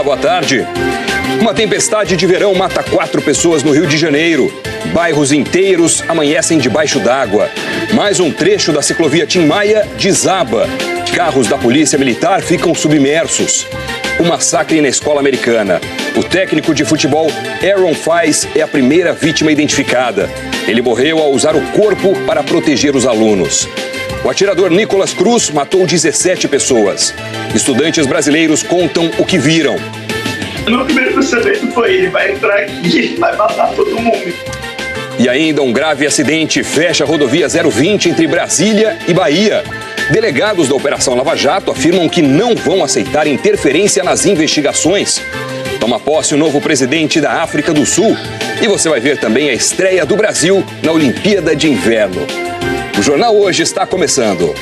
Olá, boa tarde. Uma tempestade de verão mata 4 pessoas no Rio de Janeiro. Bairros inteiros amanhecem debaixo d'água. Mais um trecho da ciclovia Tim Maia desaba. Carros da Polícia Militar ficam submersos. O massacre na escola americana. O técnico de futebol Aaron Fais é a primeira vítima identificada. Ele morreu ao usar o corpo para proteger os alunos. O atirador Nicolas Cruz matou 17 pessoas. Estudantes brasileiros contam o que viram. Meu primeiro pensamento foi: ele vai entrar aqui e vai matar todo mundo. E ainda um grave acidente fecha a rodovia 020 entre Brasília e Bahia. Delegados da Operação Lava Jato afirmam que não vão aceitar interferência nas investigações. Toma posse o novo presidente da África do Sul. E você vai ver também a estreia do Brasil na Olimpíada de Inverno. O Jornal Hoje está começando.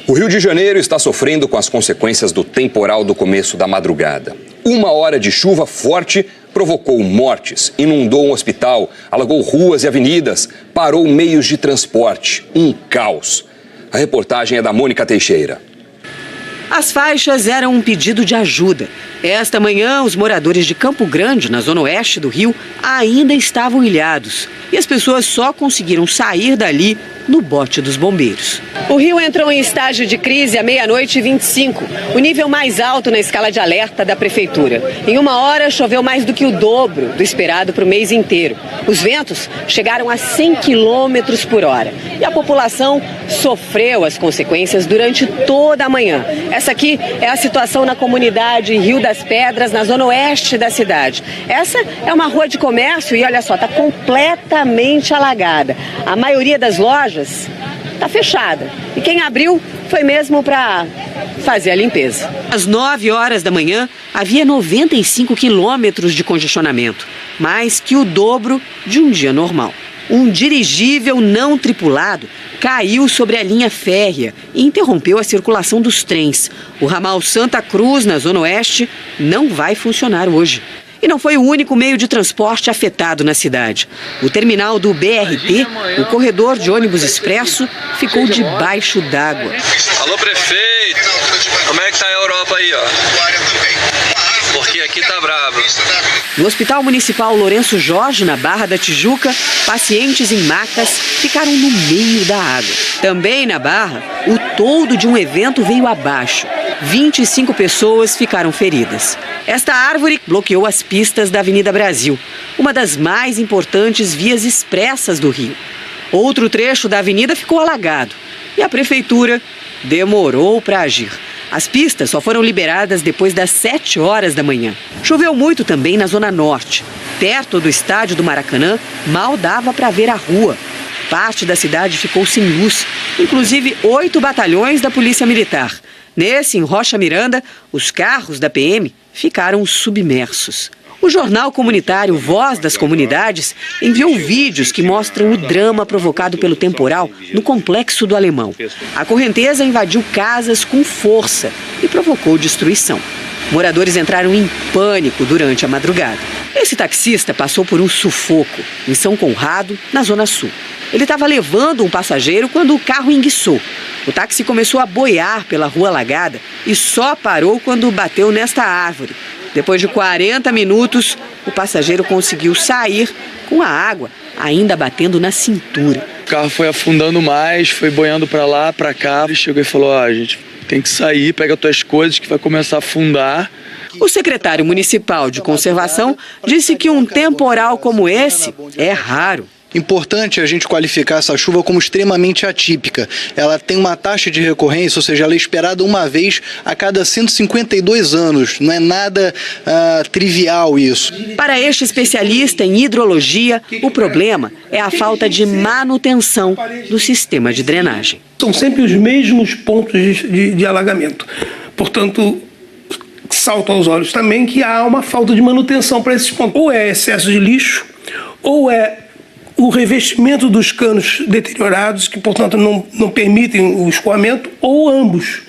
O Rio de Janeiro está sofrendo com as consequências do temporal do começo da madrugada. 1 hora de chuva forte provocou mortes, inundou um hospital, alagou ruas e avenidas, parou meios de transporte. Um caos. A reportagem é da Mônica Teixeira. As faixas eram um pedido de ajuda. Esta manhã, os moradores de Campo Grande, na zona oeste do Rio, ainda estavam ilhados. E as pessoas só conseguiram sair dali no bote dos bombeiros. O Rio entrou em estágio de crise à 00:25, o nível mais alto na escala de alerta da prefeitura. Em 1 hora, choveu mais do que o dobro do esperado para o mês inteiro. Os ventos chegaram a 100 km por hora. E a população sofreu as consequências durante toda a manhã. Essa aqui é a situação na comunidade Rio das Pedras, na zona oeste da cidade. Essa é uma rua de comércio e, olha só, está completamente alagada. A maioria das lojas está fechada. E quem abriu foi mesmo para fazer a limpeza. Às 9 horas da manhã, havia 95 quilômetros de congestionamento, mais que o dobro de um dia normal. Um dirigível não tripulado caiu sobre a linha férrea e interrompeu a circulação dos trens. O ramal Santa Cruz, na zona oeste, não vai funcionar hoje. E não foi o único meio de transporte afetado na cidade. O terminal do BRT, o corredor de ônibus expresso, ficou debaixo d'água. Alô, prefeito, como é que tá a Europa aí, ó? Porque aqui tá bravo. No Hospital Municipal Lourenço Jorge, na Barra da Tijuca, pacientes em macas ficaram no meio da água. Também na Barra, o toldo de um evento veio abaixo. 25 pessoas ficaram feridas. Esta árvore bloqueou as pistas da Avenida Brasil, uma das mais importantes vias expressas do Rio. Outro trecho da avenida ficou alagado e a prefeitura demorou para agir. As pistas só foram liberadas depois das 7 horas da manhã. Choveu muito também na Zona Norte. Perto do estádio do Maracanã, mal dava para ver a rua. Parte da cidade ficou sem luz, inclusive 8 batalhões da Polícia Militar. Nesse, em Rocha Miranda, os carros da PM ficaram submersos. O jornal comunitário Voz das Comunidades enviou vídeos que mostram o drama provocado pelo temporal no Complexo do Alemão. A correnteza invadiu casas com força e provocou destruição. Moradores entraram em pânico durante a madrugada. Esse taxista passou por um sufoco em São Conrado, na Zona Sul. Ele estava levando um passageiro quando o carro enguiçou. O táxi começou a boiar pela rua alagada e só parou quando bateu nesta árvore. Depois de 40 minutos, o passageiro conseguiu sair com a água ainda batendo na cintura. O carro foi afundando mais, foi boiando para lá, para cá. Ele chegou e falou: a gente tem que sair, pega tuas coisas que vai começar a afundar. O secretário municipal de conservação disse que um temporal como esse é raro. Importante a gente qualificar essa chuva como extremamente atípica. Ela tem uma taxa de recorrência, ou seja, ela é esperada uma vez a cada 152 anos. Não é nada trivial isso. Para este especialista em hidrologia, o problema é a falta de manutenção do sistema de drenagem. São sempre os mesmos pontos de alagamento. Portanto, salta aos olhos também que há uma falta de manutenção para esses pontos. Ou é excesso de lixo, ou é o revestimento dos canos deteriorados, que, portanto, não permitem o escoamento, ou ambos.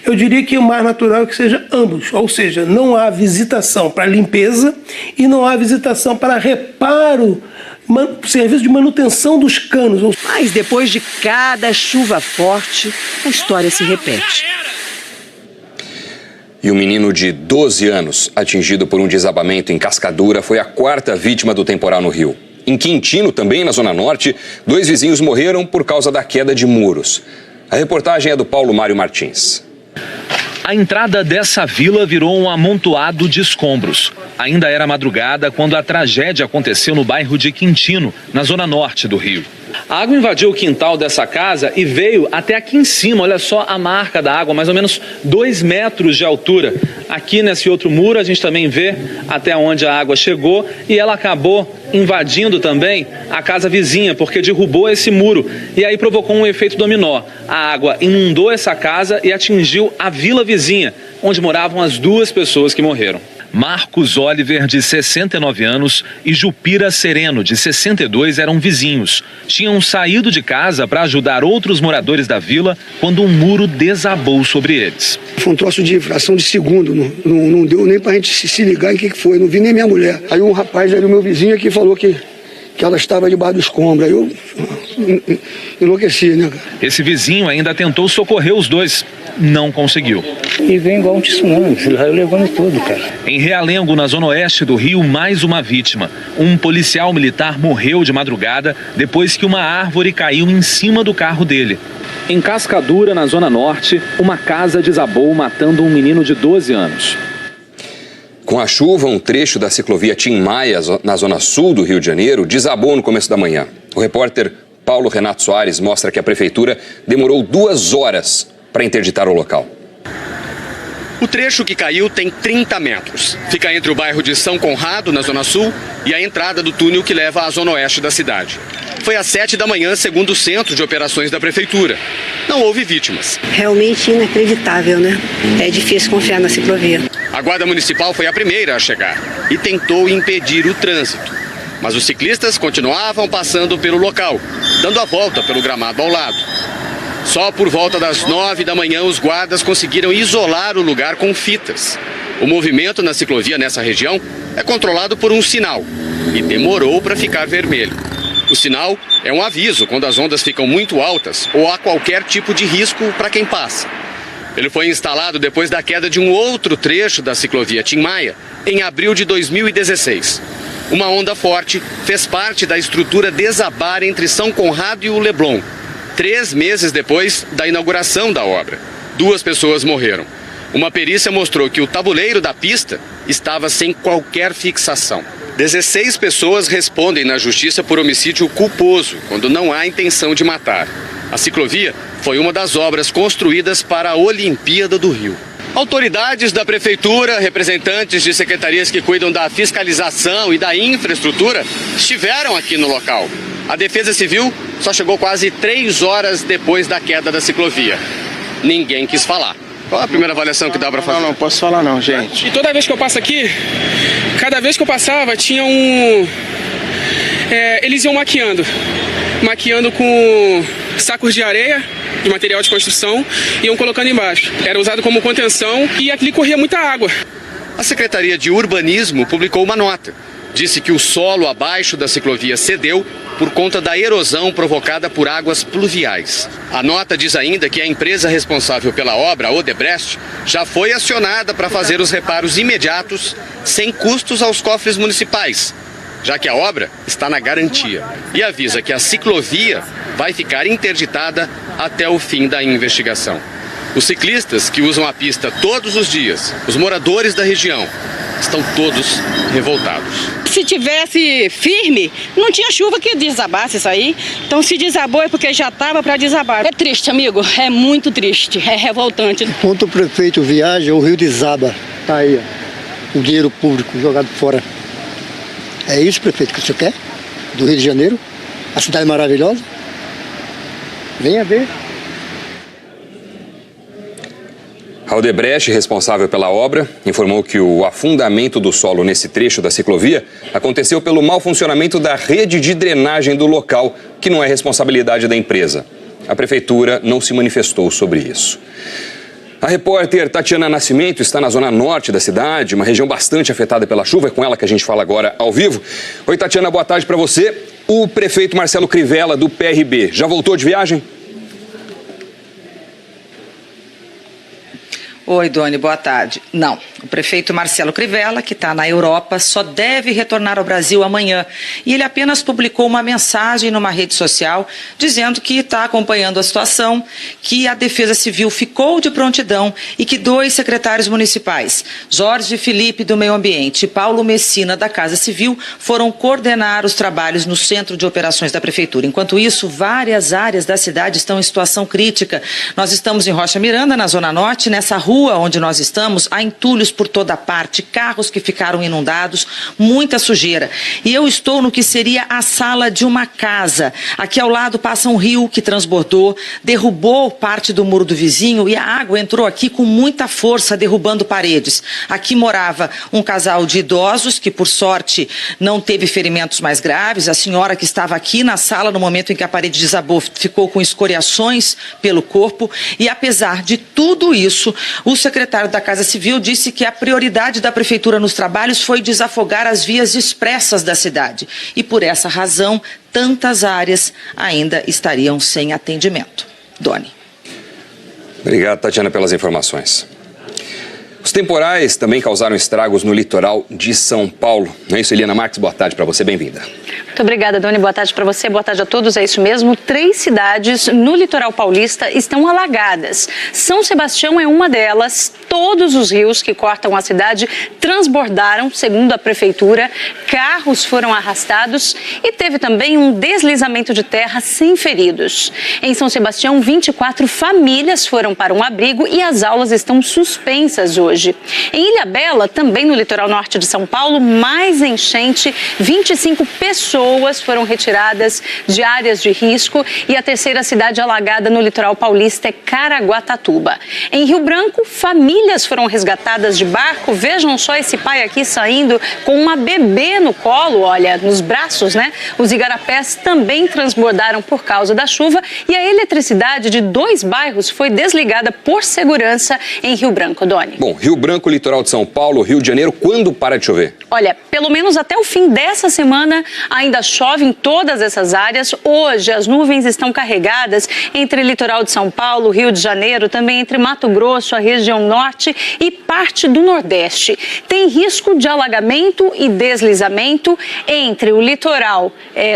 Eu diria que o mais natural é que seja ambos, ou seja, não há visitação para limpeza e não há visitação para reparo serviço de manutenção dos canos. Mas depois de cada chuva forte, a história se repete. E um menino de 12 anos, atingido por um desabamento em Cascadura, foi a 4ª vítima do temporal no Rio. Em Quintino, também na Zona Norte, 2 vizinhos morreram por causa da queda de muros. A reportagem é do Paulo Mário Martins. A entrada dessa vila virou um amontoado de escombros. Ainda era madrugada quando a tragédia aconteceu no bairro de Quintino, na Zona Norte do Rio. A água invadiu o quintal dessa casa e veio até aqui em cima. Olha só a marca da água, mais ou menos 2 metros de altura. Aqui nesse outro muro a gente também vê até onde a água chegou e ela acabou invadindo também a casa vizinha, porque derrubou esse muro e aí provocou um efeito dominó. A água inundou essa casa e atingiu a vila vizinha, onde moravam as 2 pessoas que morreram. Marcos Oliver, de 69 anos, e Jupira Sereno, de 62, eram vizinhos. Tinham saído de casa para ajudar outros moradores da vila quando um muro desabou sobre eles. Foi um troço de fração de segundo, não deu nem pra gente se ligar em que foi, não vi nem minha mulher. Aí um rapaz ali, o meu vizinho aqui, falou que ela estava debaixo do escombro. Aí eu enlouqueci, né, cara? Esse vizinho ainda tentou socorrer os 2. Não conseguiu. E vem igual um tsunami, levando tudo, cara. Em Realengo, na zona oeste do Rio, mais uma vítima. Um policial militar morreu de madrugada depois que uma árvore caiu em cima do carro dele. Em Cascadura, na zona norte, uma casa desabou, matando um menino de 12 anos. Com a chuva, um trecho da ciclovia Tim Maia, na zona sul do Rio de Janeiro, desabou no começo da manhã. O repórter Paulo Renato Soares mostra que a prefeitura demorou 2 horas para interditar o local. O trecho que caiu tem 30 metros. Fica entre o bairro de São Conrado, na zona sul, e a entrada do túnel que leva à zona oeste da cidade. Foi às 7 da manhã, segundo o Centro de Operações da Prefeitura. Não houve vítimas. Realmente inacreditável, né? É difícil confiar na ciclovia. A Guarda Municipal foi a primeira a chegar e tentou impedir o trânsito. Mas os ciclistas continuavam passando pelo local, dando a volta pelo gramado ao lado. Só por volta das 9 da manhã, os guardas conseguiram isolar o lugar com fitas. O movimento na ciclovia nessa região é controlado por um sinal e demorou para ficar vermelho. O sinal é um aviso quando as ondas ficam muito altas ou há qualquer tipo de risco para quem passa. Ele foi instalado depois da queda de um outro trecho da ciclovia Tim Maia, em abril de 2016. Uma onda forte fez parte da estrutura desabar entre São Conrado e o Leblon. 3 meses depois da inauguração da obra, 2 pessoas morreram. Uma perícia mostrou que o tabuleiro da pista estava sem qualquer fixação. 16 pessoas respondem na justiça por homicídio culposo, quando não há intenção de matar. A ciclovia foi uma das obras construídas para a Olimpíada do Rio. Autoridades da prefeitura, representantes de secretarias que cuidam da fiscalização e da infraestrutura estiveram aqui no local. A Defesa Civil só chegou quase 3 horas depois da queda da ciclovia. Ninguém quis falar. Qual a primeira avaliação que dá para fazer? Não posso falar não, gente. E toda vez que eu passo aqui, cada vez que eu passava, tinha eles iam maquiando com sacos de areia, de material de construção, e iam colocando embaixo. Era usado como contenção e aqui corria muita água. A Secretaria de Urbanismo publicou uma nota. Disse que o solo abaixo da ciclovia cedeu por conta da erosão provocada por águas pluviais. A nota diz ainda que a empresa responsável pela obra, a Odebrecht, já foi acionada para fazer os reparos imediatos, sem custos aos cofres municipais, já que a obra está na garantia. E avisa que a ciclovia vai ficar interditada até o fim da investigação. Os ciclistas que usam a pista todos os dias, os moradores da região, estão todos revoltados. Se tivesse firme, não tinha chuva que desabasse isso aí. Então se desabou é porque já estava para desabar. É triste, amigo, é muito triste, é revoltante. Enquanto o prefeito viaja, o rio desaba. Tá aí, ó, o dinheiro público jogado fora. É isso, prefeito, que você quer? Do Rio de Janeiro? A cidade maravilhosa? Venha ver. A Odebrecht, responsável pela obra, informou que o afundamento do solo nesse trecho da ciclovia aconteceu pelo mau funcionamento da rede de drenagem do local, que não é responsabilidade da empresa. A prefeitura não se manifestou sobre isso. A repórter Tatiana Nascimento está na zona norte da cidade, uma região bastante afetada pela chuva. É com ela que a gente fala agora ao vivo. Oi, Tatiana, boa tarde para você. O prefeito Marcelo Crivella, do PRB, já voltou de viagem? Oi, Doni, boa tarde. Não, o prefeito Marcelo Crivella, que está na Europa, só deve retornar ao Brasil amanhã. E ele apenas publicou uma mensagem numa rede social dizendo que está acompanhando a situação, que a Defesa Civil ficou de prontidão e que 2 secretários municipais, Jorge Felipe do Meio Ambiente e Paulo Messina da Casa Civil, foram coordenar os trabalhos no Centro de Operações da Prefeitura. Enquanto isso, várias áreas da cidade estão em situação crítica. Nós estamos em Rocha Miranda, na Zona Norte, nessa rua onde nós estamos, há entulhos por toda parte, carros que ficaram inundados, muita sujeira. E eu estou no que seria a sala de uma casa. Aqui ao lado passa um rio que transbordou, derrubou parte do muro do vizinho e a água entrou aqui com muita força, derrubando paredes. Aqui morava um casal de idosos que, por sorte, não teve ferimentos mais graves. A senhora que estava aqui na sala no momento em que a parede desabou ficou com escoriações pelo corpo. E apesar de tudo isso, o secretário da Casa Civil disse que a prioridade da Prefeitura nos trabalhos foi desafogar as vias expressas da cidade. E por essa razão, tantas áreas ainda estariam sem atendimento. Doni. Obrigado, Tatiana, pelas informações. Os temporais também causaram estragos no litoral de São Paulo. Não é isso, Eliana Marques? Boa tarde para você, bem-vinda. Muito obrigada, Doni. Boa tarde para você, boa tarde a todos. É isso mesmo, 3 cidades no litoral paulista estão alagadas. São Sebastião é uma delas. Todos os rios que cortam a cidade transbordaram, segundo a prefeitura. Carros foram arrastados e teve também um deslizamento de terra sem feridos. Em São Sebastião, 24 famílias foram para um abrigo e as aulas estão suspensas hoje. Em Ilhabela, também no litoral norte de São Paulo, mais enchente, 25 pessoas foram retiradas de áreas de risco e a terceira cidade alagada no litoral paulista é Caraguatatuba. Em Rio Branco, famílias foram resgatadas de barco. Vejam só esse pai aqui saindo com uma bebê no colo, olha, nos braços, né? Os igarapés também transbordaram por causa da chuva e a eletricidade de 2 bairros foi desligada por segurança em Rio Branco, Doni. Bom, Rio Branco, litoral de São Paulo, Rio de Janeiro, quando para de chover? Olha, pelo menos até o fim dessa semana ainda chove em todas essas áreas. Hoje as nuvens estão carregadas entre litoral de São Paulo, Rio de Janeiro, também entre Mato Grosso, a região norte e parte do Nordeste. Tem risco de alagamento e deslizamento entre o litoral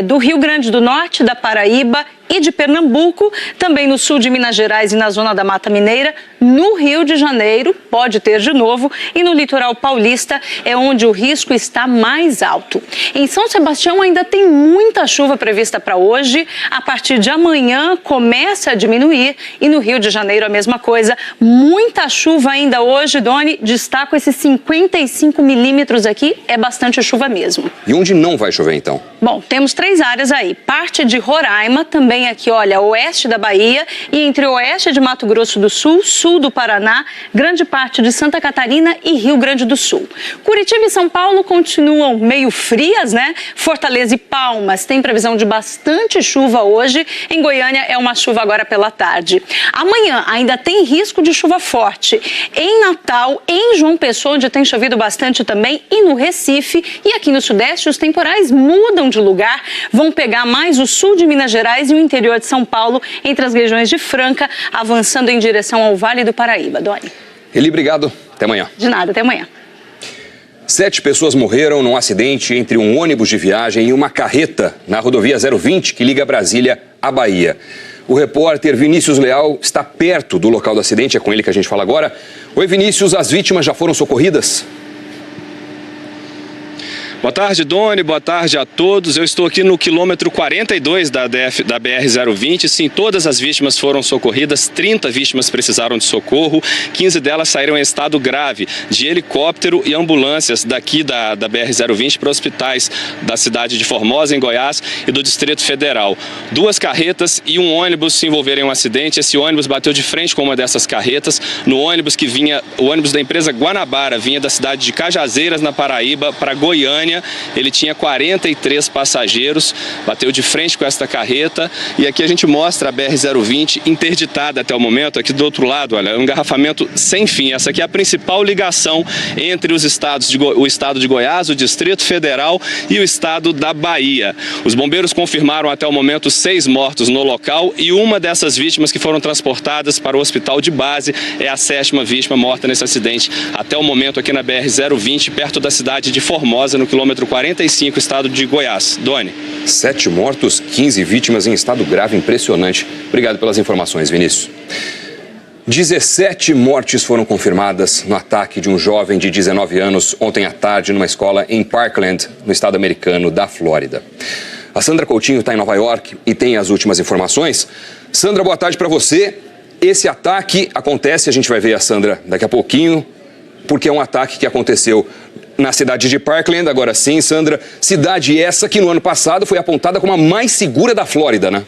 do Rio Grande do Norte, da Paraíba e de Pernambuco, também no sul de Minas Gerais e na zona da Mata Mineira, no Rio de Janeiro, pode ter de novo, e no litoral paulista é onde o risco está mais alto. Em São Sebastião ainda tem muita chuva prevista para hoje, a partir de amanhã começa a diminuir e no Rio de Janeiro a mesma coisa, muita chuva ainda hoje, Doni, destaco esses 55 milímetros aqui, é bastante chuva mesmo. E onde não vai chover então? Bom, temos 3 áreas aí, parte de Roraima, também aqui, olha, oeste da Bahia e entre oeste de Mato Grosso do Sul, sul do Paraná, grande parte de Santa Catarina e Rio Grande do Sul. Curitiba e São Paulo continuam meio frias, né? Fortaleza e Palmas tem previsão de bastante chuva hoje. Em Goiânia é uma chuva agora pela tarde. Amanhã ainda tem risco de chuva forte. Em Natal, em João Pessoa, onde tem chovido bastante também, e no Recife. E aqui no Sudeste, os temporais mudam de lugar, vão pegar mais o sul de Minas Gerais e o interior de São Paulo, entre as regiões de Franca, avançando em direção ao Vale do Paraíba. Doni. Eli, obrigado. Até amanhã. De nada, até amanhã. 7 pessoas morreram num acidente entre um ônibus de viagem e uma carreta na rodovia 020, que liga Brasília à Bahia. O repórter Vinícius Leal está perto do local do acidente, é com ele que a gente fala agora. Oi, Vinícius, as vítimas já foram socorridas? Boa tarde, Doni. Boa tarde a todos. Eu estou aqui no quilômetro 42 da BR-020. Sim, todas as vítimas foram socorridas. 30 vítimas precisaram de socorro. 15 delas saíram em estado grave, de helicóptero e ambulâncias daqui da BR-020 para hospitais da cidade de Formosa, em Goiás, e do Distrito Federal. 2 carretas e um ônibus se envolveram em um acidente. Esse ônibus bateu de frente com uma dessas carretas. No ônibus que vinha, o ônibus da empresa Guanabara, vinha da cidade de Cajazeiras, na Paraíba, para Goiânia. Califórnia. Ele tinha 43 passageiros, bateu de frente com esta carreta e aqui a gente mostra a BR-020 interditada até o momento. Aqui do outro lado, olha, um engarrafamento sem fim. Essa aqui é a principal ligação entre os estados o estado de Goiás, o Distrito Federal e o estado da Bahia. Os bombeiros confirmaram até o momento 6 mortos no local e uma dessas vítimas que foram transportadas para o hospital de base é a 7ª vítima morta nesse acidente até o momento aqui na BR-020, perto da cidade de Formosa, no quilômetro 45, estado de Goiás. Doni. 7 mortos, 15 vítimas em estado grave, impressionante. Obrigado pelas informações, Vinícius. 17 mortes foram confirmadas no ataque de um jovem de 19 anos ontem à tarde numa escola em Parkland, no estado americano da Flórida. A Sandra Coutinho está em Nova York e tem as últimas informações. Sandra, boa tarde para você. Esse ataque acontece, a gente vai ver a Sandra daqui a pouquinho, porque é um ataque que aconteceu na cidade de Parkland. Agora sim, Sandra, cidade essa que no ano passado foi apontada como a mais segura da Flórida, né?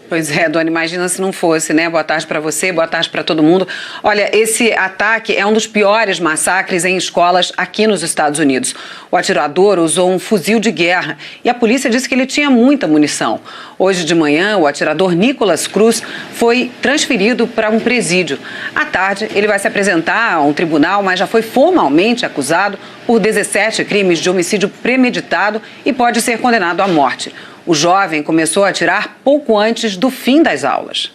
Pois é, Doni, imagina se não fosse, né? Boa tarde para você, boa tarde para todo mundo. Olha, esse ataque é um dos piores massacres em escolas aqui nos Estados Unidos. O atirador usou um fuzil de guerra e a polícia disse que ele tinha muita munição. Hoje de manhã, o atirador Nicholas Cruz foi transferido para um presídio. À tarde, ele vai se apresentar a um tribunal, mas já foi formalmente acusado por 17 crimes de homicídio premeditado e pode ser condenado à morte. O jovem começou a atirar pouco antes do fim das aulas.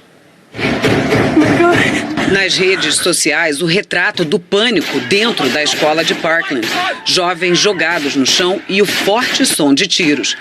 Nas redes sociais, o retrato do pânico dentro da escola de Parkland. Jovens jogados no chão e o forte som de tiros.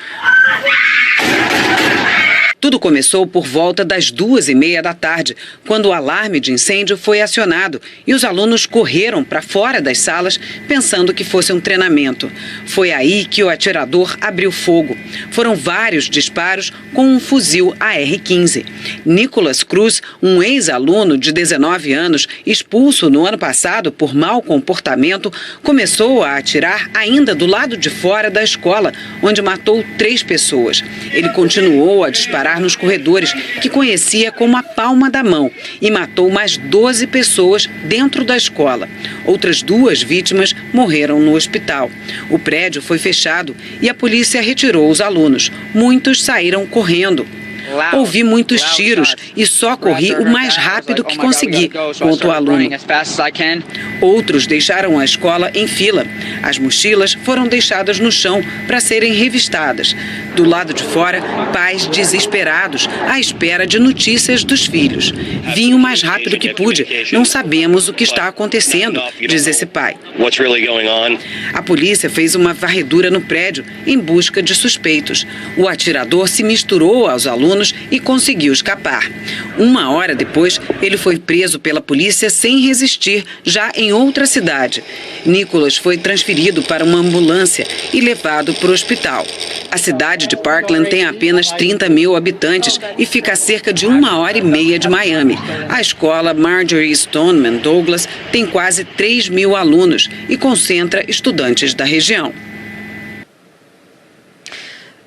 Tudo começou por volta das 2h30 da tarde, quando o alarme de incêndio foi acionado e os alunos correram para fora das salas pensando que fosse um treinamento. Foi aí que o atirador abriu fogo. Foram vários disparos com um fuzil AR-15. Nicholas Cruz, um ex-aluno de 19 anos, expulso no ano passado por mau comportamento, começou a atirar ainda do lado de fora da escola, onde matou 3 pessoas. Ele continuou a disparar nos corredores, que conhecia como a palma da mão, e matou mais 12 pessoas dentro da escola. Outras 2 vítimas morreram no hospital. O prédio foi fechado e a polícia retirou os alunos. Muitos saíram correndo. Ouvi muitos tiros e só corri o mais rápido que consegui, conta o aluno. Outros deixaram a escola em fila. As mochilas foram deixadas no chão para serem revistadas. Do lado de fora, pais desesperados, à espera de notícias dos filhos. Vim o mais rápido que pude. Não sabemos o que está acontecendo, diz esse pai. A polícia fez uma varredura no prédio em busca de suspeitos. O atirador se misturou aos alunos e conseguiu escapar. 1 hora depois, ele foi preso pela polícia sem resistir, já em outra cidade. Nicholas foi transferido para uma ambulância e levado para o hospital. A cidade de Parkland tem apenas 30 mil habitantes e fica a cerca de 1h30 de Miami. A escola Marjorie Stoneman Douglas tem quase 3 mil alunos e concentra estudantes da região.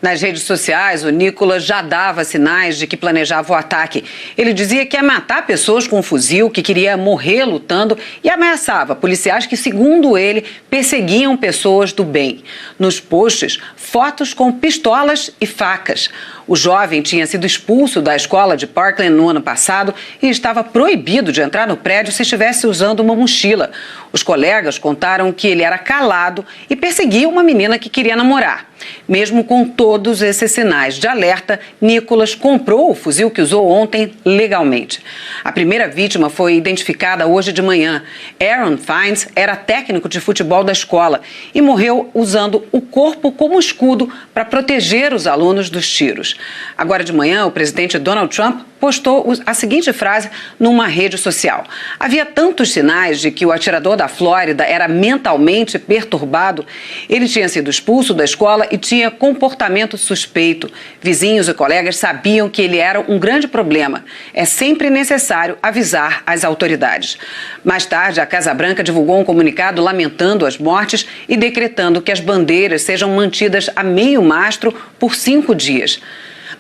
Nas redes sociais, o Nicholas já dava sinais de que planejava o ataque. Ele dizia que ia matar pessoas com um fuzil, que queria morrer lutando e ameaçava policiais que, segundo ele, perseguiam pessoas do bem. Nos posts, fotos com pistolas e facas. O jovem tinha sido expulso da escola de Parkland no ano passado e estava proibido de entrar no prédio se estivesse usando uma mochila. Os colegas contaram que ele era calado e perseguia uma menina que queria namorar. Mesmo com todos esses sinais de alerta, Nicholas comprou o fuzil que usou ontem legalmente. A primeira vítima foi identificada hoje de manhã. Aaron Fines era técnico de futebol da escola e morreu usando o corpo como escudo para proteger os alunos dos tiros. Agora de manhã, o presidente Donald Trump postou a seguinte frase numa rede social. Havia tantos sinais de que o atirador da Flórida era mentalmente perturbado. Ele tinha sido expulso da escola e tinha comportamento suspeito. Vizinhos e colegas sabiam que ele era um grande problema. É sempre necessário avisar as autoridades. Mais tarde, a Casa Branca divulgou um comunicado lamentando as mortes e decretando que as bandeiras sejam mantidas a meio mastro por 5 dias.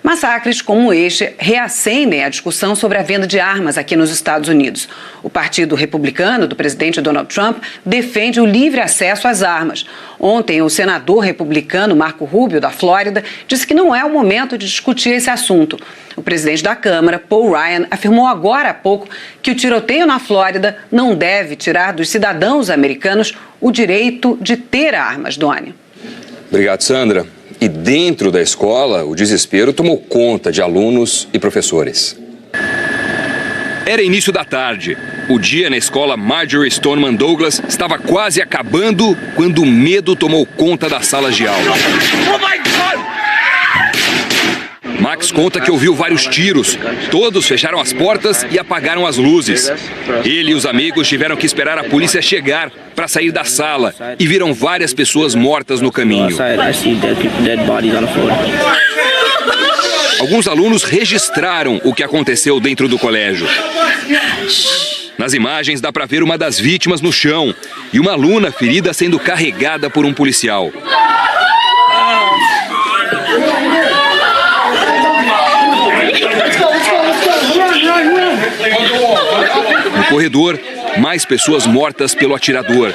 Massacres como este reacendem a discussão sobre a venda de armas aqui nos Estados Unidos. O Partido Republicano do presidente Donald Trump defende o livre acesso às armas. Ontem, o senador republicano Marco Rubio, da Flórida, disse que não é o momento de discutir esse assunto. O presidente da Câmara, Paul Ryan, afirmou agora há pouco que o tiroteio na Flórida não deve tirar dos cidadãos americanos o direito de ter armas, Doni. Obrigado, Sandra. E dentro da escola, o desespero tomou conta de alunos e professores. Era início da tarde. O dia na escola Marjory Stoneman Douglas estava quase acabando quando o medo tomou conta das salas de aula. Max conta que ouviu vários tiros. Todos fecharam as portas e apagaram as luzes. Ele e os amigos tiveram que esperar a polícia chegar para sair da sala e viram várias pessoas mortas no caminho. Alguns alunos registraram o que aconteceu dentro do colégio. Nas imagens dá para ver uma das vítimas no chão e uma aluna ferida sendo carregada por um policial. No corredor, mais pessoas mortas pelo atirador.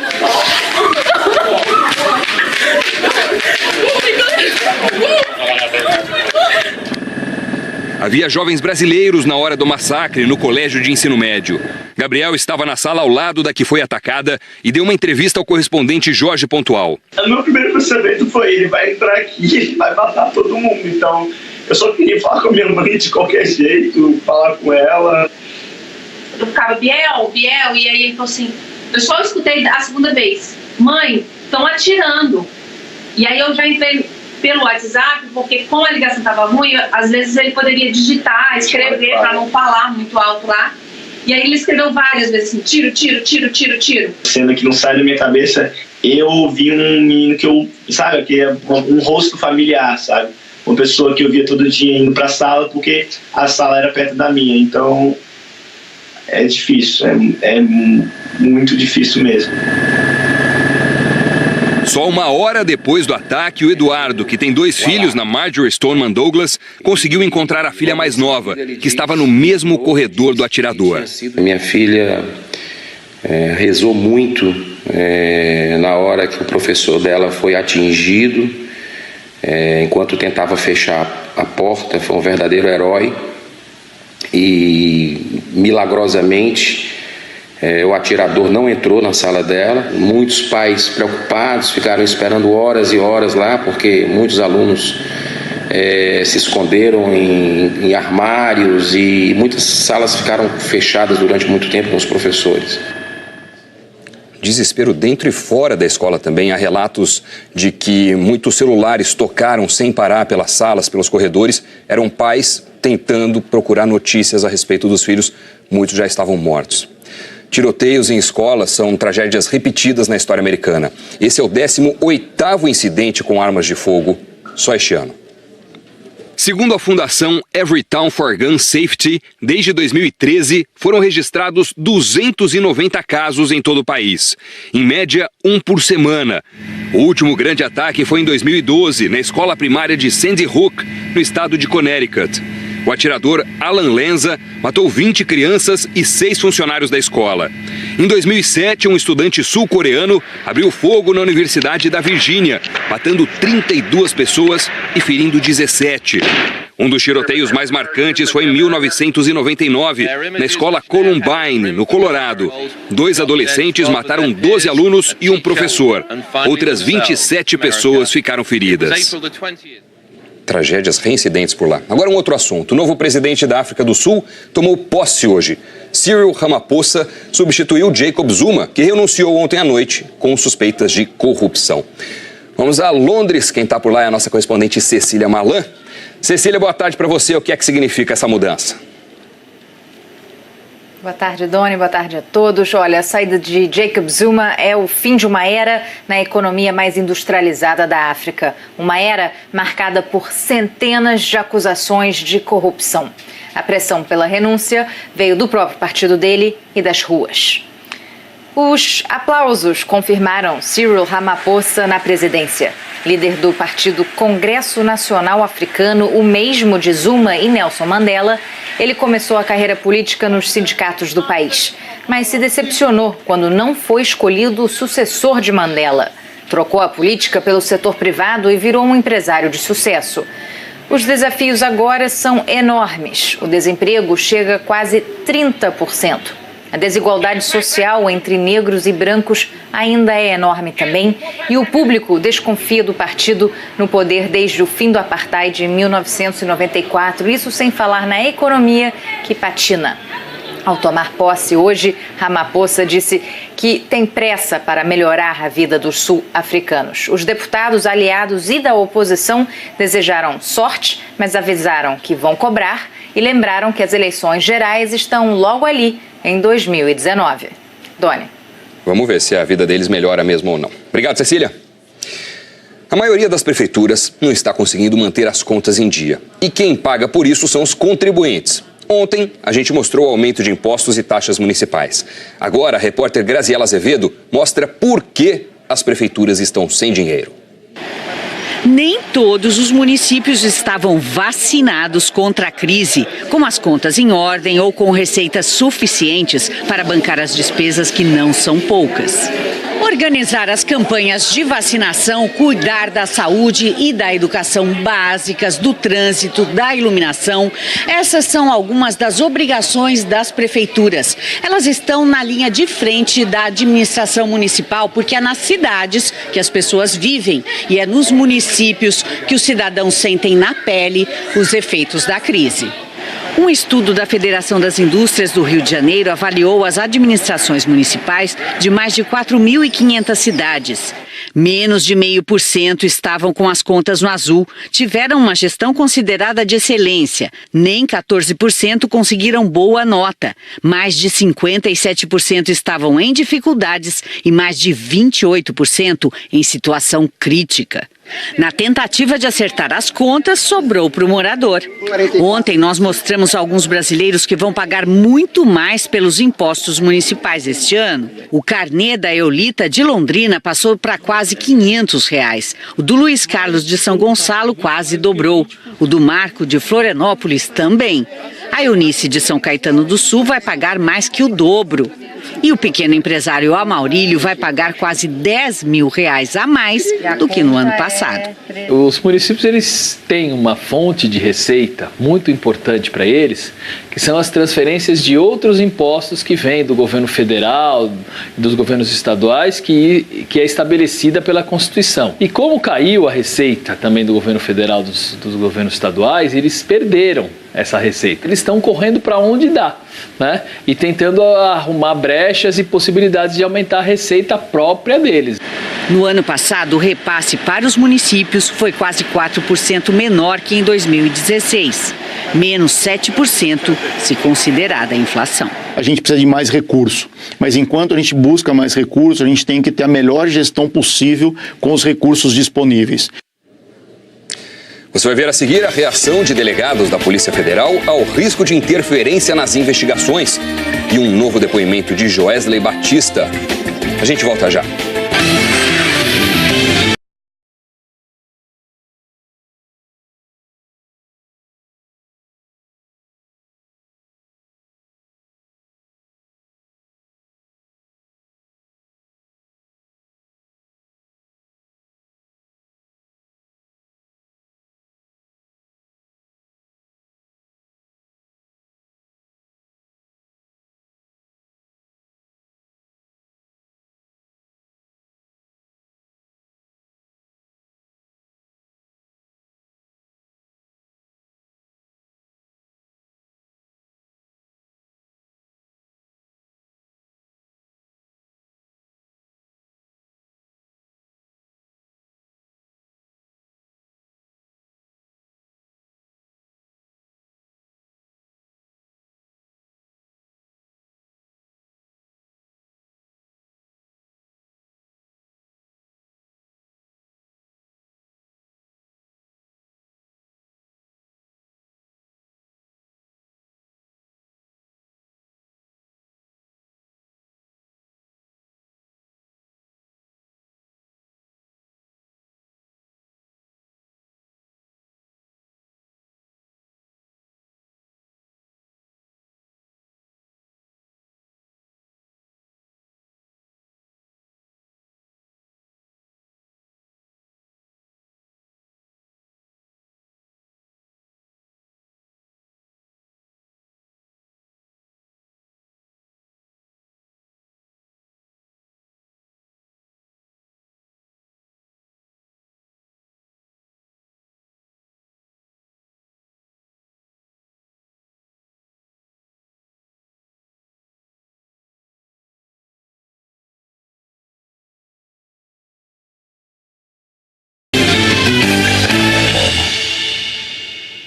Havia jovens brasileiros na hora do massacre no colégio de ensino médio. Gabriel estava na sala ao lado da que foi atacada e deu uma entrevista ao correspondente Jorge Pontual. O meu primeiro pensamento foi: ele vai entrar aqui, ele vai matar todo mundo. Então, eu só queria falar com a minha mãe de qualquer jeito, falar com ela. Eu ficava, Biel, e aí ele falou assim, eu só escutei a segunda vez, mãe, estão atirando. E aí eu já entrei pelo WhatsApp, porque como a ligação estava ruim, às vezes ele poderia digitar, escrever, para não falar muito alto lá. E aí ele escreveu várias vezes assim, tiro, tiro, tiro, tiro, tiro. Sendo que não sai da minha cabeça, eu vi um menino que eu, sabe, que é um rosto familiar, sabe? Uma pessoa que eu via todo dia indo para a sala, porque a sala era perto da minha, então é difícil, é muito difícil mesmo. Só uma hora depois do ataque, o Eduardo, que tem 2 filhos na Marjory Stoneman Douglas, conseguiu encontrar a filha mais nova, que estava no mesmo corredor do atirador. Minha filha rezou muito na hora que o professor dela foi atingido, enquanto tentava fechar a porta. Foi um verdadeiro herói e, milagrosamente, o atirador não entrou na sala dela. Muitos pais preocupados ficaram esperando horas e horas lá, porque muitos alunos se esconderam em armários e muitas salas ficaram fechadas durante muito tempo com os professores. Desespero dentro e fora da escola também. Há relatos de que muitos celulares tocaram sem parar pelas salas, pelos corredores. Eram pais tentando procurar notícias a respeito dos filhos. Muitos já estavam mortos. Tiroteios em escolas são tragédias repetidas na história americana. Esse é o 18º incidente com armas de fogo só este ano. Segundo a fundação Everytown for Gun Safety, desde 2013 foram registrados 290 casos em todo o país. Em média, 1 por semana. O último grande ataque foi em 2012, na escola primária de Sandy Hook, no estado de Connecticut. O atirador Alan Lenza matou 20 crianças e 6 funcionários da escola. Em 2007, um estudante sul-coreano abriu fogo na Universidade da Virgínia, matando 32 pessoas e ferindo 17. Um dos tiroteios mais marcantes foi em 1999, na escola Columbine, no Colorado. 2 adolescentes mataram 12 alunos e um professor. Outras 27 pessoas ficaram feridas. Tragédias reincidentes por lá. Agora um outro assunto. O novo presidente da África do Sul tomou posse hoje. Cyril Ramaphosa substituiu Jacob Zuma, que renunciou ontem à noite com suspeitas de corrupção. Vamos a Londres. Quem está por lá é a nossa correspondente Cecília Malan. Cecília, boa tarde para você. O que é que significa essa mudança? Boa tarde, Doni. Boa tarde a todos. Olha, a saída de Jacob Zuma é o fim de uma era na economia mais industrializada da África. Uma era marcada por centenas de acusações de corrupção. A pressão pela renúncia veio do próprio partido dele e das ruas. Os aplausos confirmaram Cyril Ramaphosa na presidência. Líder do partido Congresso Nacional Africano, o mesmo de Zuma e Nelson Mandela, ele começou a carreira política nos sindicatos do país, mas se decepcionou quando não foi escolhido o sucessor de Mandela. Trocou a política pelo setor privado e virou um empresário de sucesso. Os desafios agora são enormes. O desemprego chega a quase 30%. A desigualdade social entre negros e brancos ainda é enorme também, e o público desconfia do partido no poder desde o fim do apartheid em 1994, isso sem falar na economia que patina. Ao tomar posse hoje, Ramaphosa disse que tem pressa para melhorar a vida dos sul-africanos. Os deputados aliados e da oposição desejaram sorte, mas avisaram que vão cobrar e lembraram que as eleições gerais estão logo ali, em 2019. Doni. Vamos ver se a vida deles melhora mesmo ou não. Obrigado, Cecília. A maioria das prefeituras não está conseguindo manter as contas em dia. E quem paga por isso são os contribuintes. Ontem, a gente mostrou o aumento de impostos e taxas municipais. Agora, a repórter Graziela Azevedo mostra por que as prefeituras estão sem dinheiro. Nem todos os municípios estavam vacinados contra a crise, com as contas em ordem ou com receitas suficientes para bancar as despesas que não são poucas. Organizar as campanhas de vacinação, cuidar da saúde e da educação básicas, do trânsito, da iluminação. Essas são algumas das obrigações das prefeituras. Elas estão na linha de frente da administração municipal, porque é nas cidades que as pessoas vivem e é nos municípios que os cidadãos sentem na pele os efeitos da crise. Um estudo da Federação das Indústrias do Rio de Janeiro avaliou as administrações municipais de mais de 4.500 cidades. Menos de 0,5% estavam com as contas no azul, tiveram uma gestão considerada de excelência. Nem 14% conseguiram boa nota. Mais de 57% estavam em dificuldades e mais de 28% em situação crítica. Na tentativa de acertar as contas, sobrou para o morador. Ontem nós mostramos alguns brasileiros que vão pagar muito mais pelos impostos municipais este ano. O carnê da Eulita de Londrina passou para quase R$500. O do Luiz Carlos de São Gonçalo quase dobrou. O do Marco de Florianópolis também. A Eunice de São Caetano do Sul vai pagar mais que o dobro. E o pequeno empresário Amaurílio vai pagar quase R$10 mil a mais do que no ano passado. Os municípios eles têm uma fonte de receita muito importante para eles, que são as transferências de outros impostos que vêm do governo federal, dos governos estaduais, que é estabelecida pela Constituição. E como caiu a receita também do governo federal, dos governos estaduais, eles perderam essa receita. Eles estão correndo para onde dá, né? E tentando arrumar brechas e possibilidades de aumentar a receita própria deles. No ano passado, o repasse para os municípios foi quase 4% menor que em 2016. Menos 7% se considerada a inflação. A gente precisa de mais recurso, mas enquanto a gente busca mais recursos, a gente tem que ter a melhor gestão possível com os recursos disponíveis. Você vai ver a seguir a reação de delegados da Polícia Federal ao risco de interferência nas investigações e um novo depoimento de Joesley Batista. A gente volta já.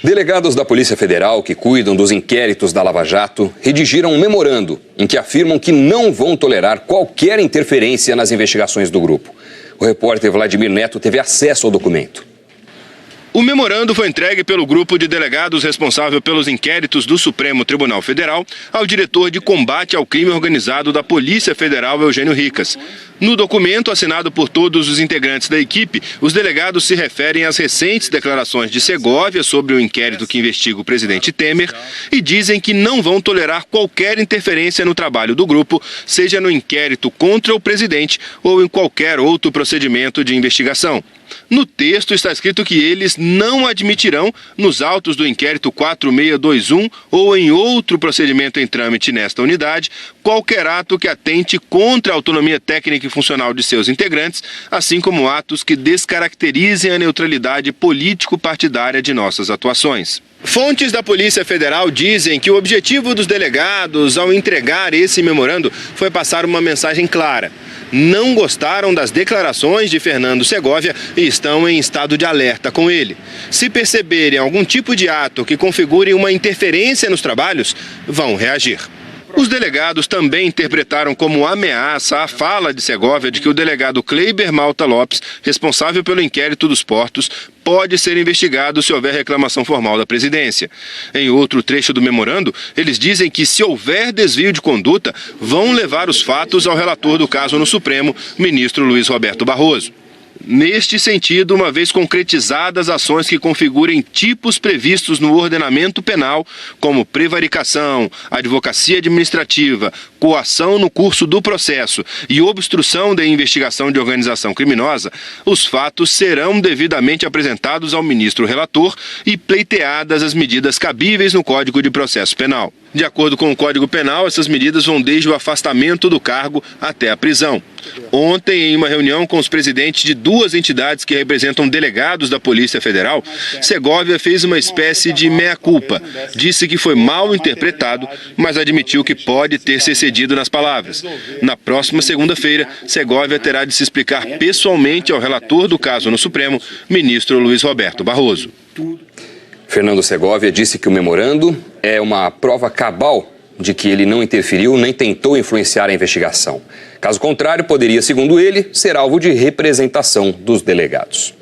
Delegados da Polícia Federal que cuidam dos inquéritos da Lava Jato redigiram um memorando em que afirmam que não vão tolerar qualquer interferência nas investigações do grupo. O repórter Vladimir Neto teve acesso ao documento. O memorando foi entregue pelo grupo de delegados responsável pelos inquéritos do Supremo Tribunal Federal ao diretor de combate ao crime organizado da Polícia Federal, Eugênio Ricas. No documento, assinado por todos os integrantes da equipe, os delegados se referem às recentes declarações de Segovia sobre o inquérito que investiga o presidente Temer e dizem que não vão tolerar qualquer interferência no trabalho do grupo, seja no inquérito contra o presidente ou em qualquer outro procedimento de investigação. No texto está escrito que eles não admitirão, nos autos do inquérito 4621 ou em outro procedimento em trâmite nesta unidade, qualquer ato que atente contra a autonomia técnica e funcional de seus integrantes, assim como atos que descaracterizem a neutralidade político-partidária de nossas atuações. Fontes da Polícia Federal dizem que o objetivo dos delegados ao entregar esse memorando foi passar uma mensagem clara. Não gostaram das declarações de Fernando Segovia e estão em estado de alerta com ele. Se perceberem algum tipo de ato que configure uma interferência nos trabalhos, vão reagir. Os delegados também interpretaram como ameaça a fala de Segovia de que o delegado Kleiber Malta Lopes, responsável pelo inquérito dos portos, pode ser investigado se houver reclamação formal da presidência. Em outro trecho do memorando, eles dizem que se houver desvio de conduta, vão levar os fatos ao relator do caso no Supremo, ministro Luiz Roberto Barroso. Neste sentido, uma vez concretizadas ações que configurem tipos previstos no ordenamento penal, como prevaricação, advocacia administrativa, coação no curso do processo e obstrução da investigação de organização criminosa, os fatos serão devidamente apresentados ao ministro relator e pleiteadas as medidas cabíveis no Código de Processo Penal. De acordo com o Código Penal, essas medidas vão desde o afastamento do cargo até a prisão. Ontem, em uma reunião com os presidentes de duas entidades que representam delegados da Polícia Federal, Segovia fez uma espécie de meia-culpa. Disse que foi mal interpretado, mas admitiu que pode ter se excedido nas palavras. Na próxima segunda-feira, Segovia terá de se explicar pessoalmente ao relator do caso no Supremo, ministro Luiz Roberto Barroso. Fernando Segovia disse que o memorando é uma prova cabal de que ele não interferiu nem tentou influenciar a investigação. Caso contrário, poderia, segundo ele, ser alvo de representação dos delegados.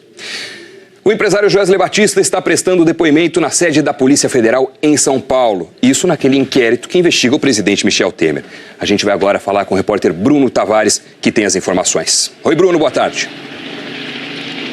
O empresário Joesley Batista está prestando depoimento na sede da Polícia Federal em São Paulo. Isso naquele inquérito que investiga o presidente Michel Temer. A gente vai agora falar com o repórter Bruno Tavares, que tem as informações. Oi, Bruno, boa tarde.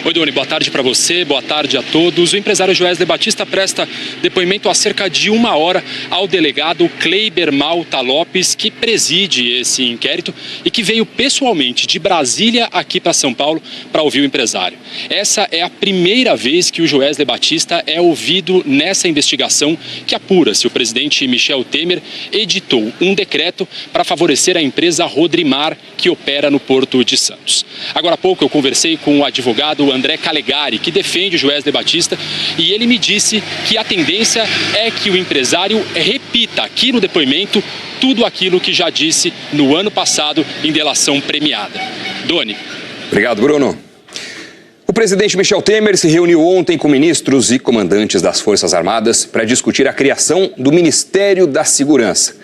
Oi, Doni, boa tarde para você, boa tarde a todos. O empresário Joesley Batista presta depoimento há cerca de 1 hora ao delegado Kleiber Malta Lopes, que preside esse inquérito e que veio pessoalmente de Brasília aqui para São Paulo para ouvir o empresário. Essa é a primeira vez que o Joesley Batista é ouvido nessa investigação que apura se o presidente Michel Temer editou um decreto para favorecer a empresa Rodrimar, que opera no Porto de Santos. Agora há pouco eu conversei com o advogado André Calegari, que defende o Joesley Batista, e ele me disse que a tendência é que o empresário repita aqui no depoimento tudo aquilo que já disse no ano passado em delação premiada. Doni. Obrigado, Bruno. O presidente Michel Temer se reuniu ontem com ministros e comandantes das Forças Armadas para discutir a criação do Ministério da Segurança.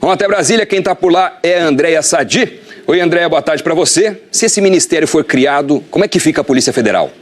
Vamos até Brasília, quem está por lá é a Andréia Sadi. Oi, Andréia, boa tarde para você. Se esse ministério for criado, como é que fica a Polícia Federal?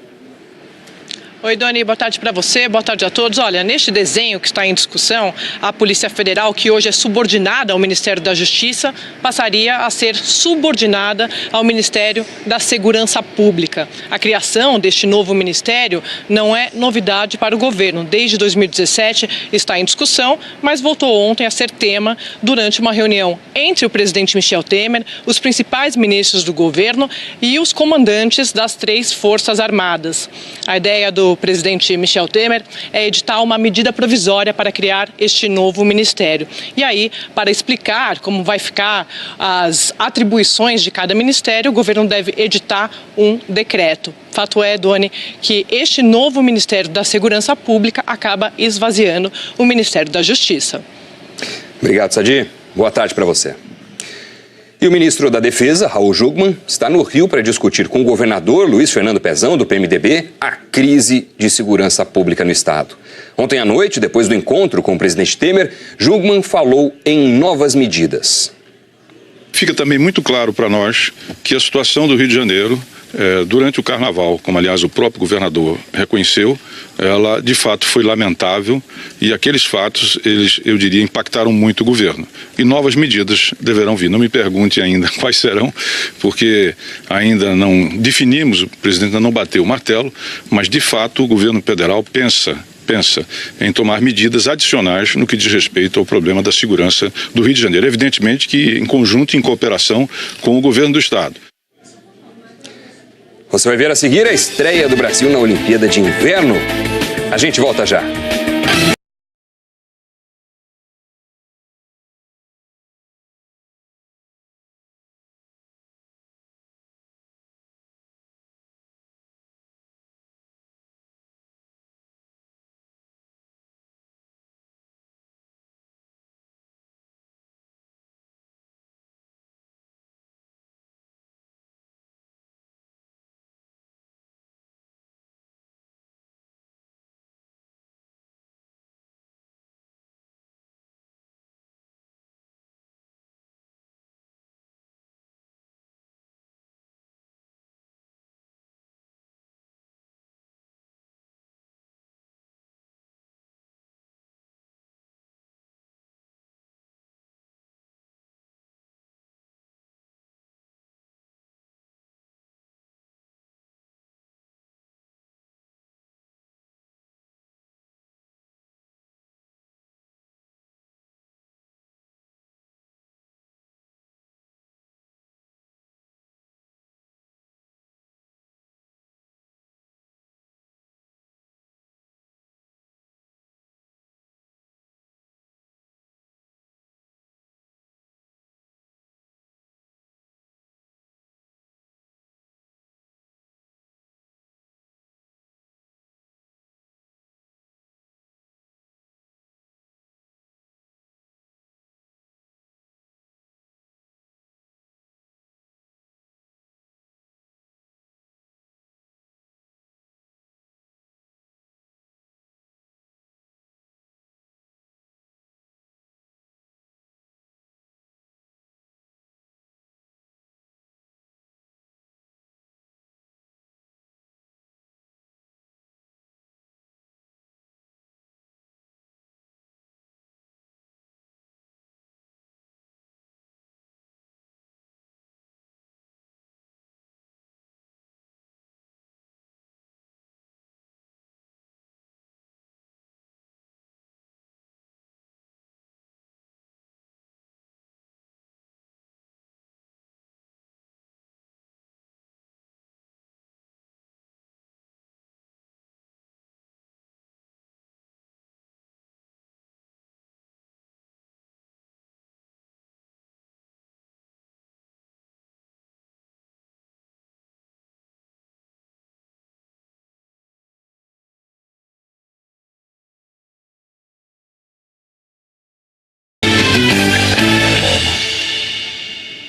Oi, Doni, boa tarde para você, boa tarde a todos. Olha, neste desenho que está em discussão, a Polícia Federal, que hoje é subordinada ao Ministério da Justiça, passaria a ser subordinada ao Ministério da Segurança Pública. A criação deste novo ministério não é novidade para o governo. Desde 2017 está em discussão, mas voltou ontem a ser tema durante uma reunião entre o presidente Michel Temer, os principais ministros do governo e os comandantes das 3 Forças Armadas. A ideia do presidente Michel Temer é editar uma medida provisória para criar este novo ministério. E aí, para explicar como vai ficar as atribuições de cada ministério, o governo deve editar um decreto. Fato é, Doni, que este novo Ministério da Segurança Pública acaba esvaziando o Ministério da Justiça. Obrigado, Sadi. Boa tarde para você. E o ministro da Defesa, Raul Jungmann, está no Rio para discutir com o governador Luiz Fernando Pezão, do PMDB, a crise de segurança pública no estado. Ontem à noite, depois do encontro com o presidente Temer, Jungmann falou em novas medidas. Fica também muito claro para nós que a situação do Rio de Janeiro, durante o Carnaval, como aliás o próprio governador reconheceu, ela de fato foi lamentável e aqueles fatos, eles, eu diria, impactaram muito o governo. E novas medidas deverão vir. Não me pergunte ainda quais serão, porque ainda não definimos, o presidente ainda não bateu o martelo, mas de fato o governo federal pensa em tomar medidas adicionais no que diz respeito ao problema da segurança do Rio de Janeiro. Evidentemente que em conjunto e em cooperação com o governo do estado. Você vai ver a seguir a estreia do Brasil na Olimpíada de Inverno. A gente volta já.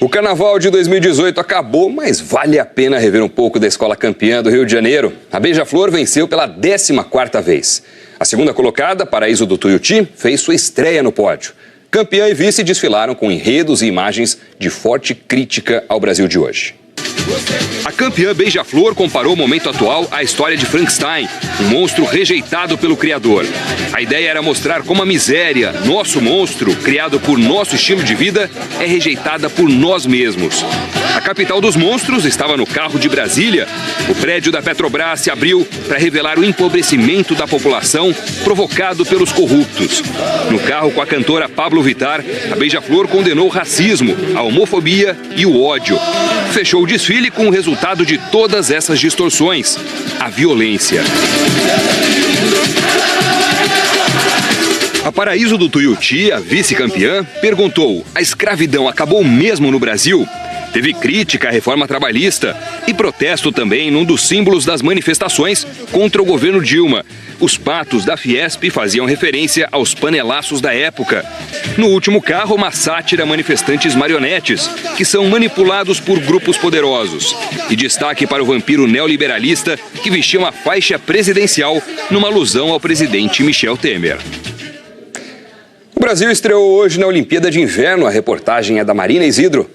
O Carnaval de 2018 acabou, mas vale a pena rever um pouco da escola campeã do Rio de Janeiro. A Beija-Flor venceu pela 14ª vez. A segunda colocada, Paraíso do Tuiuti, fez sua estreia no pódio. Campeã e vice desfilaram com enredos e imagens de forte crítica ao Brasil de hoje. A campeã Beija-Flor comparou o momento atual à história de Frankenstein, um monstro rejeitado pelo criador. A ideia era mostrar como a miséria, nosso monstro, criado por nosso estilo de vida, é rejeitada por nós mesmos. A capital dos monstros estava no carro de Brasília. O prédio da Petrobras se abriu para revelar o empobrecimento da população provocado pelos corruptos. No carro com a cantora Pablo Vittar, a Beija-Flor condenou o racismo, a homofobia e o ódio. Fechou o desfile com o resultado de todas essas distorções: a violência. A Paraíso do Tuiuti, a vice-campeã, perguntou: a escravidão acabou mesmo no Brasil? Teve crítica à reforma trabalhista e protesto também num dos símbolos das manifestações contra o governo Dilma. Os patos da Fiesp faziam referência aos panelaços da época. No último carro, uma sátira a manifestantes marionetes, que são manipulados por grupos poderosos. E destaque para o vampiro neoliberalista, que vestia uma faixa presidencial numa alusão ao presidente Michel Temer. O Brasil estreou hoje na Olimpíada de Inverno. A reportagem é da Marina Isidro.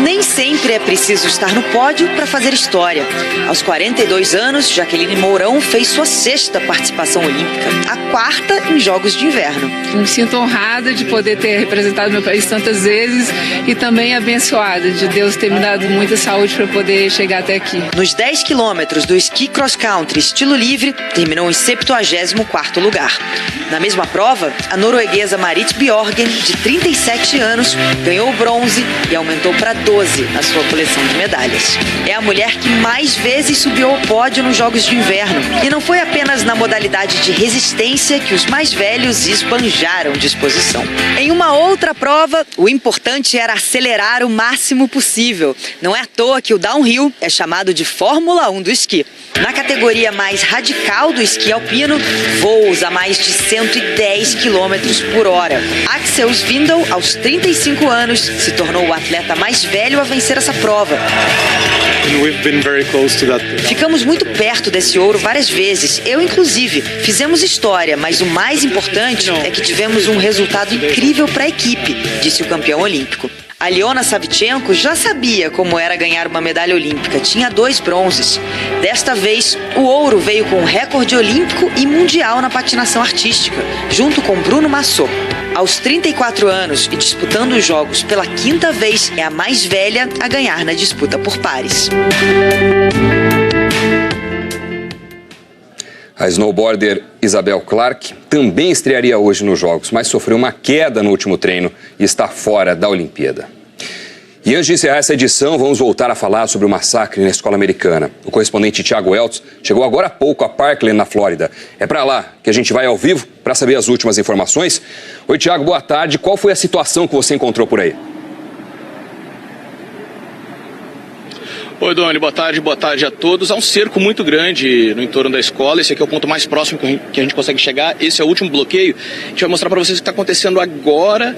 Nem sempre é preciso estar no pódio para fazer história. Aos 42 anos, Jaqueline Mourão fez sua 6ª participação olímpica, a 4ª em Jogos de Inverno. Me sinto honrada de poder ter representado meu país tantas vezes e também abençoada de Deus ter me dado muita saúde para poder chegar até aqui. Nos 10 quilômetros do esqui cross-country estilo livre, terminou em 74º lugar. Na mesma prova, a norueguesa Marit Bjørgen, de 37 anos, ganhou o bronze e aumentou para 12 a sua coleção de medalhas. É a mulher que mais vezes subiu ao pódio nos Jogos de Inverno. E não foi apenas na modalidade de resistência que os mais velhos esbanjaram disposição. Em uma outra prova, o importante era acelerar o máximo possível. Não é à toa que o downhill é chamado de Fórmula 1 do esqui. Na categoria mais radical do esqui alpino, voos a mais de 110 km por hora. Axel Svindal, aos 35 anos, se tornou o atleta mais velho a vencer essa prova. Ficamos muito perto desse ouro várias vezes, eu inclusive. Fizemos história, mas o mais importante é que tivemos um resultado incrível para a equipe, disse o campeão olímpico. Aliona Savchenko já sabia como era ganhar uma medalha olímpica, tinha 2 bronzes. Desta vez, o ouro veio com um recorde olímpico e mundial na patinação artística, junto com Bruno Massot. Aos 34 anos e disputando os Jogos pela 5ª vez, é a mais velha a ganhar na disputa por pares. A snowboarder Isabel Clark também estrearia hoje nos Jogos, mas sofreu uma queda no último treino e está fora da Olimpíada. E antes de encerrar essa edição, vamos voltar a falar sobre o massacre na escola americana. O correspondente Thiago Eltz chegou agora há pouco a Parkland, na Flórida. É para lá que a gente vai ao vivo para saber as últimas informações. Oi, Thiago, boa tarde. Qual foi a situação que você encontrou por aí? Oi, Doni, boa tarde a todos. Há um cerco muito grande no entorno da escola. Esse aqui é o ponto mais próximo que a gente consegue chegar. Esse é o último bloqueio. A gente vai mostrar para vocês o que está acontecendo agora.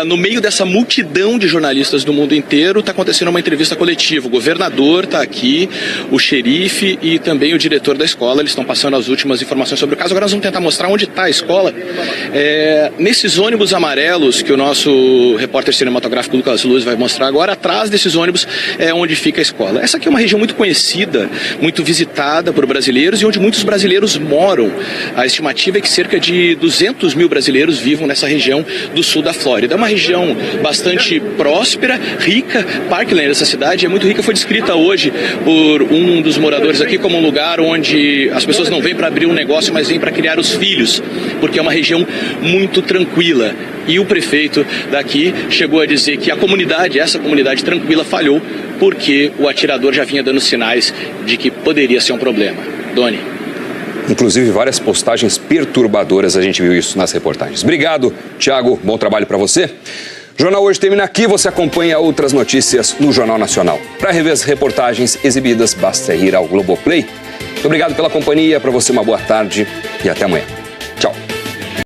No meio dessa multidão de jornalistas do mundo inteiro, está acontecendo uma entrevista coletiva. O governador está aqui, o xerife e também o diretor da escola. Eles estão passando as últimas informações sobre o caso. Agora nós vamos tentar mostrar onde está a escola. Nesses ônibus amarelos que o nosso repórter cinematográfico Lucas Luz vai mostrar agora, atrás desses ônibus é onde fica a escola. Essa aqui é uma região muito conhecida, muito visitada por brasileiros e onde muitos brasileiros moram. A estimativa é que cerca de 200 mil brasileiros vivam nessa região do sul da Flórida. É uma região bastante próspera, rica. Parkland, essa cidade, é muito rica. Foi descrita hoje por um dos moradores aqui como um lugar onde as pessoas não vêm para abrir um negócio, mas vêm para criar os filhos, porque é uma região muito tranquila. E o prefeito daqui chegou a dizer que essa comunidade tranquila falhou porque o atirador já vinha dando sinais de que poderia ser um problema. Doni. Inclusive, várias postagens perturbadoras, a gente viu isso nas reportagens. Obrigado, Thiago. Bom trabalho para você. O Jornal Hoje termina aqui. Você acompanha outras notícias no Jornal Nacional. Para rever as reportagens exibidas, basta ir ao Globoplay. Muito obrigado pela companhia. Para você, uma boa tarde e até amanhã.